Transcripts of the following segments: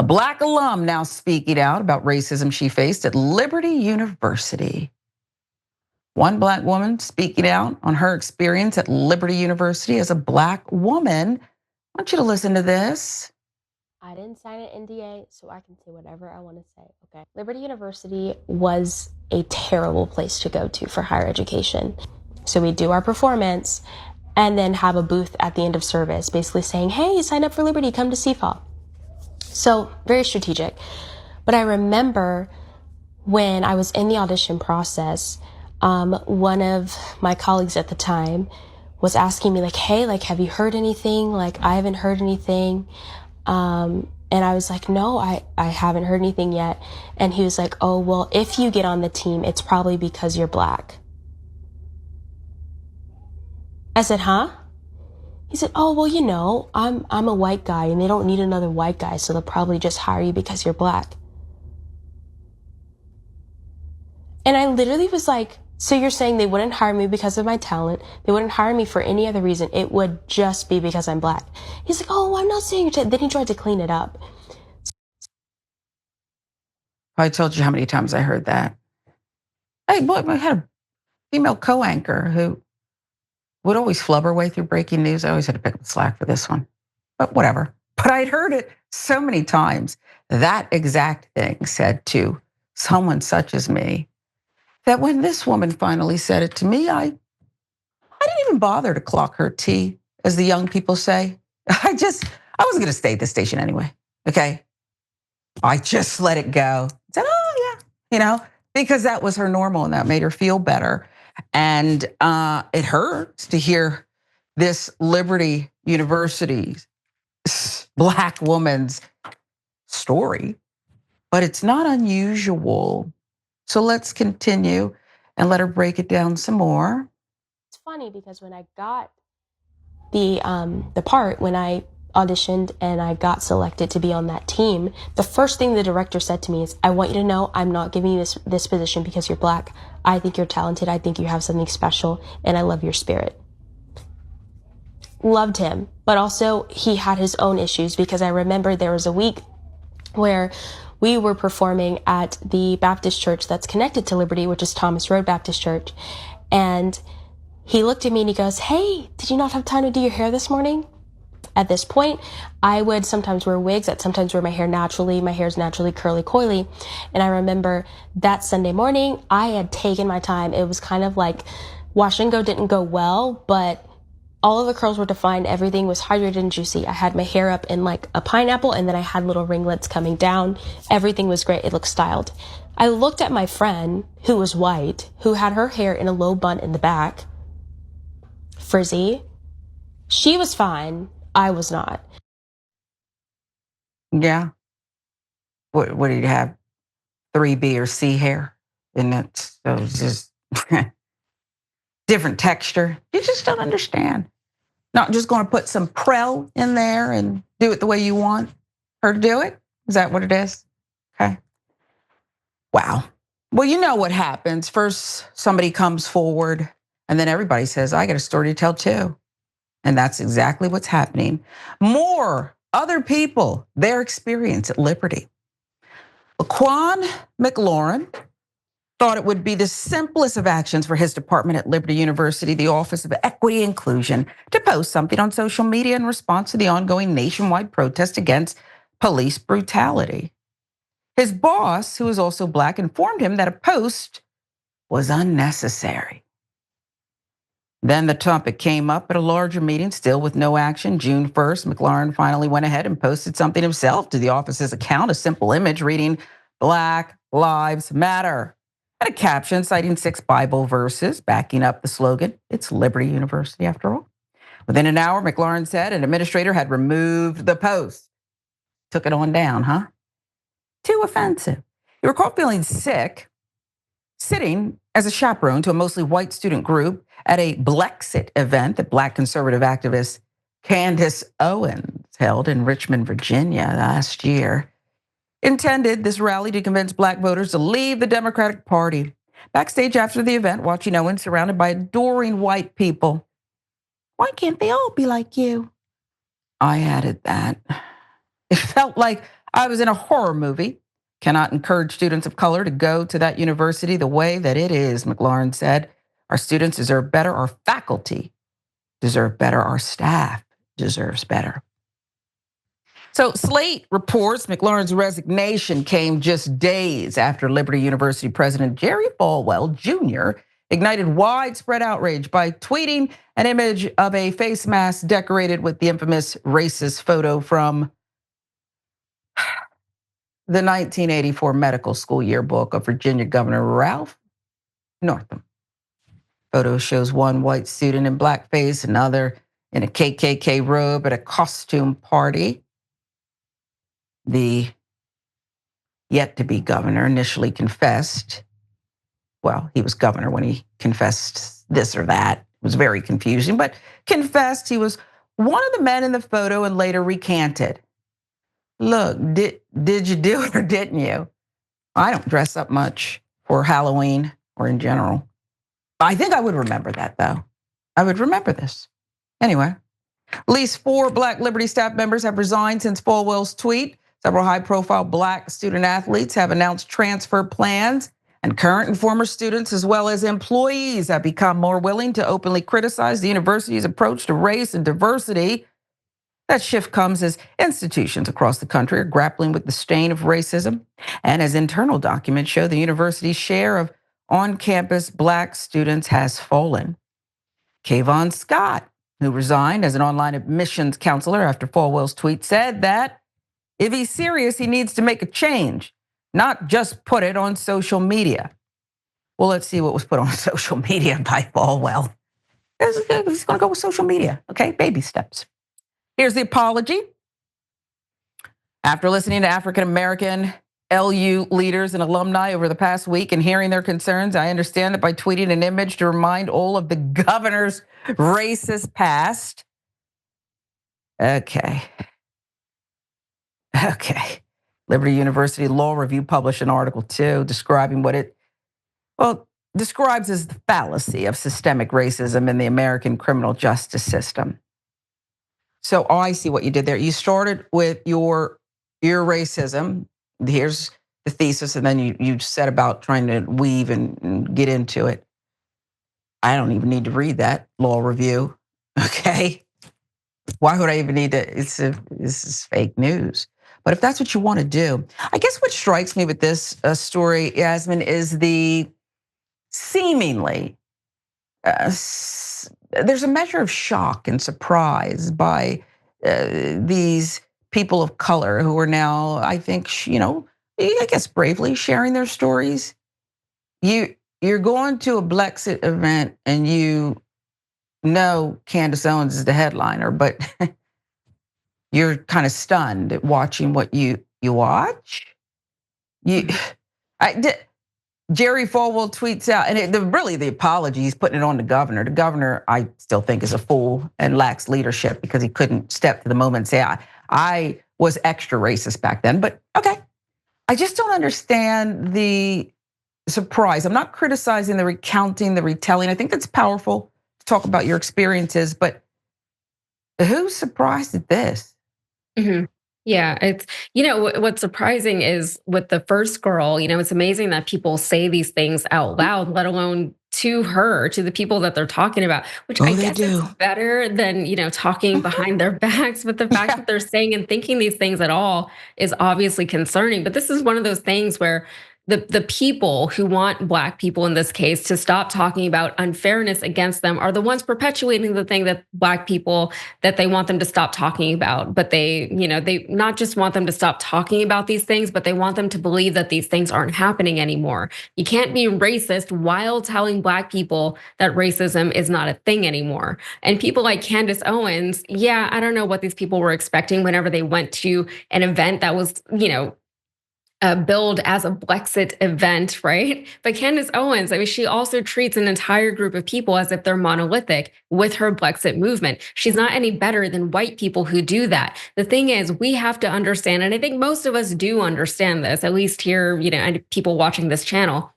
A Black alum now speaking out about racism she faced at Liberty University. One Black woman speaking out on her experience at Liberty University as a Black woman. I want you to listen to this. I didn't sign an NDA, so I can say whatever I want to say, okay? Liberty University was a terrible place to go to for higher education. So we do our performance and then have a booth at the end of service, basically saying, hey, sign up for Liberty, come to CFAW. So very strategic. But I remember when I was in the audition process, one of my colleagues at the time was asking me like, hey, like, have you heard anything? Like, I haven't heard anything. And I was like, no, I haven't heard anything yet. And he was like, oh, well, if you get on the team, it's probably because you're Black. I said, huh? He said, oh, well, you know, I'm a white guy and they don't need another white guy. So they'll probably just hire you because you're Black. And I literally was like, so you're saying they wouldn't hire me because of my talent? They wouldn't hire me for any other reason. It would just be because I'm Black. He's like, oh, I'm not saying you're then he tried to clean it up. I told you how many times I heard that. Hey, boy, I had a female co-anchor who would always flub her way through breaking news. I always had to pick up the slack for this one, but whatever. But I'd heard it so many times, that exact thing said to someone such as me, that when this woman finally said it to me, I didn't even bother to clock her tea, as the young people say. I wasn't gonna stay at this station anyway, okay? I just let it go. Said, oh yeah, because that was her normal and that made her feel better. And it hurts to hear this Liberty University's Black woman's story, but it's not unusual. So let's continue and let her break it down some more. It's funny because when I got the part, when I auditioned and I got selected to be on that team, the first thing the director said to me is, I want you to know I'm not giving you this position because you're Black. I think you're talented. I think you have something special and I love your spirit. Loved him, but also he had his own issues because I remember there was a week where we were performing at the Baptist church that's connected to Liberty, which is Thomas Road Baptist Church. And he looked at me and he goes, hey, did you not have time to do your hair this morning? At this point, I would sometimes wear wigs. I'd sometimes wear my hair naturally. My hair's naturally curly coily. And I remember that Sunday morning, I had taken my time. It was kind of like wash and go didn't go well, but all of the curls were defined. Everything was hydrated and juicy. I had my hair up in like a pineapple and then I had little ringlets coming down. Everything was great. It looked styled. I looked at my friend who was white, who had her hair in a low bun in the back, frizzy. She was fine. I was not. Yeah. What did you have? 3B or C hair? And it was just different texture. You just don't understand. Not just going to put some Prel in there and do it the way you want her to do it? Is that what it is? Okay. Wow. Well, you know what happens. First, somebody comes forward and then everybody says, I got a story to tell too. And that's exactly what's happening. More other people, their experience at Liberty. Laquan McLaurin thought it would be the simplest of actions for his department at Liberty University, the Office of Equity and Inclusion, to post something on social media in response to the ongoing nationwide protest against police brutality. His boss, who is also Black, informed him that a post was unnecessary. Then the topic came up at a larger meeting, still with no action. June 1st, McLaurin finally went ahead and posted something himself to the office's account, a simple image reading, Black Lives Matter, and a caption citing 6 Bible verses backing up the slogan, it's Liberty University after all. Within an hour, McLaurin said an administrator had removed the post. Took it on down, huh? Too offensive. You recall feeling sick, sitting as a chaperone to a mostly white student group at a Blexit event that Black conservative activist Candace Owens held in Richmond, Virginia last year. Intended this rally to convince Black voters to leave the Democratic Party. Backstage after the event, watching Owens surrounded by adoring white people. Why can't they all be like you? I added that. It felt like I was in a horror movie. Cannot encourage students of color to go to that university the way that it is, McLaurin said. Our students deserve better. Our faculty deserve better. Our staff deserves better. So Slate reports McLaurin's resignation came just days after Liberty University President Jerry Falwell Jr. ignited widespread outrage by tweeting an image of a face mask decorated with the infamous racist photo from the 1984 medical school yearbook of Virginia Governor Ralph Northam. Photo shows one white student in blackface, another in a KKK robe at a costume party. The yet-to-be governor initially confessed. Well, he was governor when he confessed this or that. It was very confusing, but confessed he was one of the men in the photo and later recanted. Look, did you do it or didn't you? I don't dress up much for Halloween or in general. I think I would remember that though. I would remember this. Anyway, at least 4 Black Liberty staff members have resigned since Falwell's tweet. Several high-profile Black student athletes have announced transfer plans, and current and former students, as well as employees, have become more willing to openly criticize the university's approach to race and diversity. That shift comes as institutions across the country are grappling with the stain of racism, and as internal documents show, the university's share of on-campus Black students has fallen. Kayvon Scott, who resigned as an online admissions counselor after Falwell's tweet, said that if he's serious, he needs to make a change, not just put it on social media. Well, let's see what was put on social media by Falwell. He's going to go with social media, okay? Baby steps. Here's the apology. After listening to African-American LU leaders and alumni over the past week and hearing their concerns, I understand that by tweeting an image to remind all of the governor's racist past. Okay. Liberty University Law Review published an article too describing what it, describes as the fallacy of systemic racism in the American criminal justice system. So I see what you did there. You started with your racism. Here's the thesis, and then you set about trying to weave and get into it. I don't even need to read that law review, okay? Why would I even need to? This is fake news. But if that's what you want to do, I guess what strikes me with this story, Yasmin, is the seemingly, there's a measure of shock and surprise by these people of color who are now, I think, I guess bravely sharing their stories. You're going to a Brexit event and you know Candace Owens is the headliner, but you're kind of stunned at watching what you watch. Jerry Falwell tweets out, and really the apology, he's putting it on the governor. The governor, I still think, is a fool and lacks leadership because he couldn't step to the moment and say, I was extra racist back then. But okay, I just don't understand the surprise. I'm not criticizing the recounting, the retelling. I think that's powerful to talk about your experiences, but who's surprised at this? Mm-hmm. Yeah, it's, what's surprising is with the first girl, it's amazing that people say these things out loud, let alone to her, to the people that they're talking about, which I guess is better than, talking behind their backs. But the fact that they're saying and thinking these things at all is obviously concerning. But this is one of those things where the people who want Black people in this case to stop talking about unfairness against them are the ones perpetuating the thing that Black people, that they want them to stop talking about. But they not just want them to stop talking about these things, but they want them to believe that these things aren't happening anymore. You can't be racist while telling Black people that racism is not a thing anymore. And people like Candace Owens, I don't know what these people were expecting whenever they went to an event that was, billed as a Brexit event, right? But Candace Owens, she also treats an entire group of people as if they're monolithic with her Brexit movement. She's not any better than white people who do that. The thing is, we have to understand, and I think most of us do understand this, at least here, and people watching this channel.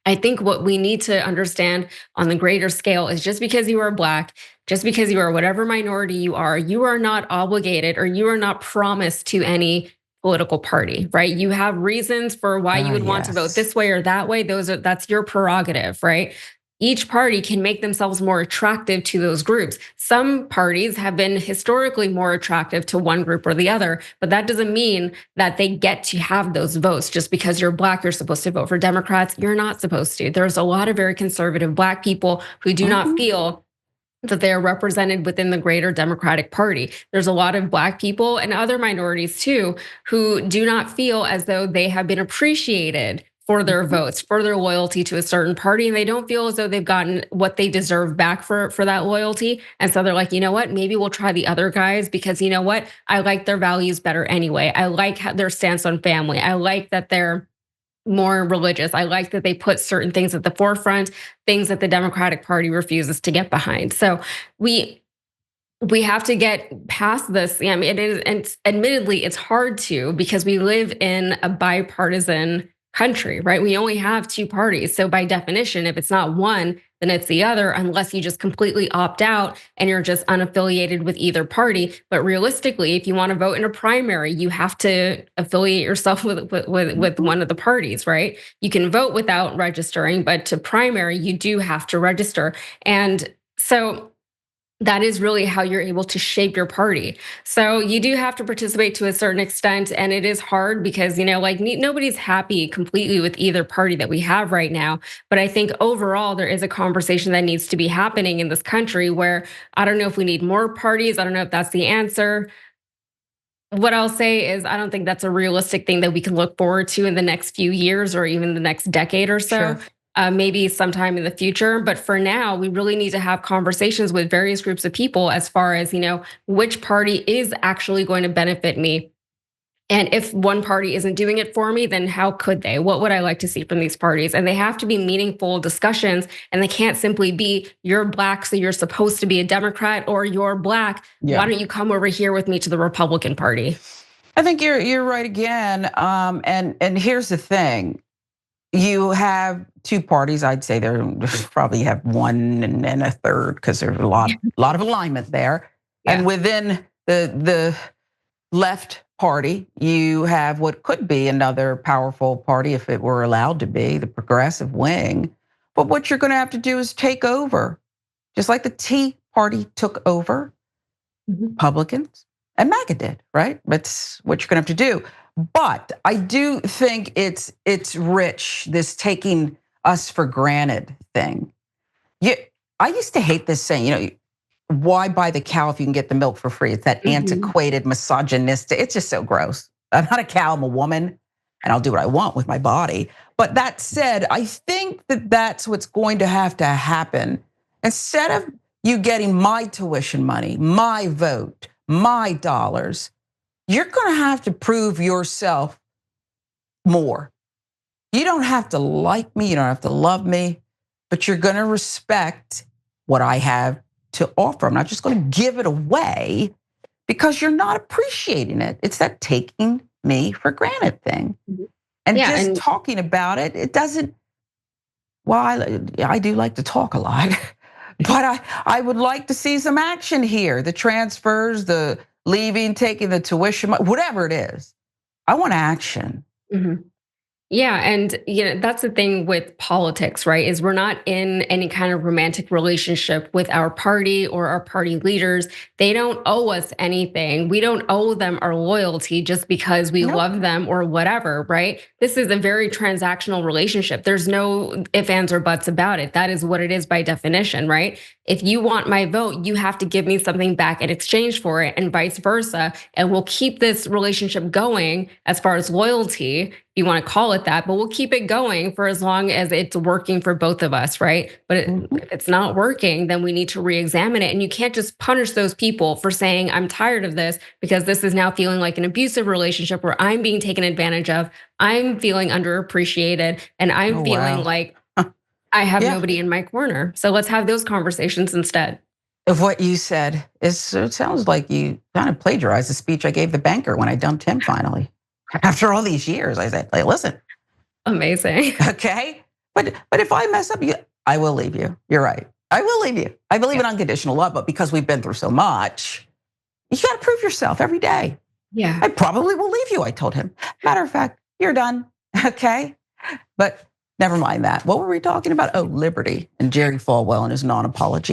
I think what we need to understand on the greater scale is just because you are Black, just because you are whatever minority you are not obligated or you are not promised to any political party, right? You have reasons for why you would want to vote this way or that way. That's your prerogative, right? Each party can make themselves more attractive to those groups. Some parties have been historically more attractive to one group or the other, but that doesn't mean that they get to have those votes. Just because you're Black, you're supposed to vote for Democrats. You're not supposed to. There's a lot of very conservative Black people who do not feel that they are represented within the greater Democratic Party. There's a lot of Black people and other minorities too who do not feel as though they have been appreciated for their votes, for their loyalty to a certain party, and they don't feel as though they've gotten what they deserve back for that loyalty. And so they're like, you know what, maybe we'll try the other guys because you know what, I like their values better anyway. I like their stance on family. I like that they're more religious. I like that they put certain things at the forefront, things that the Democratic Party refuses to get behind. So we have to get past this. I mean, it is, and admittedly, it's hard to because we live in a bipartisan country, right? We only have two parties. So by definition, if it's not one, then it's the other, unless you just completely opt out and you're just unaffiliated with either party. But realistically, if you want to vote in a primary, you have to affiliate yourself with one of the parties, right? You can vote without registering, but to primary, you do have to register. And so that is really how you're able to shape your party. So you do have to participate to a certain extent, and it is hard because, you know, like nobody's happy completely with either party that we have right now. But I think overall there is a conversation that needs to be happening in this country where I don't know if we need more parties. I don't know if that's the answer. What I'll say is I don't think that's a realistic thing that we can look forward to in the next few years or even the next decade or so. Sure. Maybe sometime in the future. But for now, we really need to have conversations with various groups of people as far as, you know, which party is actually going to benefit me. And if one party isn't doing it for me, then how could they? What would I like to see from these parties? And they have to be meaningful discussions, and they can't simply be, you're Black, so you're supposed to be a Democrat, or you're Black, why don't you come over here with me to the Republican Party? I think you're right again. And here's the thing. You have two parties. I'd say there probably have one and a third because there's a lot of alignment there. Yeah. And within the left party, you have what could be another powerful party if it were allowed to be, the progressive wing. But what you're going to have to do is take over, just like the Tea Party took over Republicans and MAGA did, right? That's what you're going to have to do. But I do think it's rich, this taking us for granted thing. I used to hate this saying, you know, why buy the cow if you can get the milk for free? It's that antiquated, misogynistic, it's just so gross. I'm not a cow, I'm a woman, and I'll do what I want with my body. But that said, I think that that's what's going to have to happen. Instead of you getting my tuition money, my vote, my dollars, you're gonna have to prove yourself more. You don't have to like me, you don't have to love me, but you're gonna respect what I have to offer. I'm not just gonna give it away because you're not appreciating it. It's that taking me for granted thing. And talking about it, it doesn't, well, I do like to talk a lot, but I would like to see some action here. The transfers, the leaving, taking the tuition, whatever it is. I want action. Yeah, and you know that's the thing with politics, right? Is we're not in any kind of romantic relationship with our party or our party leaders. They don't owe us anything. We don't owe them our loyalty just because we love them or whatever, right? This is a very transactional relationship. There's no ifs, ands, or buts about it. That is what it is by definition, right? If you want my vote, you have to give me something back in exchange for it, and vice versa. And we'll keep this relationship going as far as loyalty, if you want to call it that, but we'll keep it going for as long as it's working for both of us, right? But if it's not working, then we need to re-examine it. And you can't just punish those people for saying, I'm tired of this because this is now feeling like an abusive relationship where I'm being taken advantage of, I'm feeling underappreciated, and I'm feeling like I have nobody in my corner. So let's have those conversations instead. Of what you said, it sounds like you kind of plagiarized the speech I gave the banker when I dumped him finally. After all these years, I said, hey, listen. Amazing. Okay, but if I mess up, I will leave you. You're right. I will leave you. I believe in unconditional love, but because we've been through so much, you got to prove yourself every day. Yeah. I probably will leave you, I told him. Matter of fact, you're done, okay? But never mind that. What were we talking about? Oh, liberty and Jerry Falwell and his non-apology.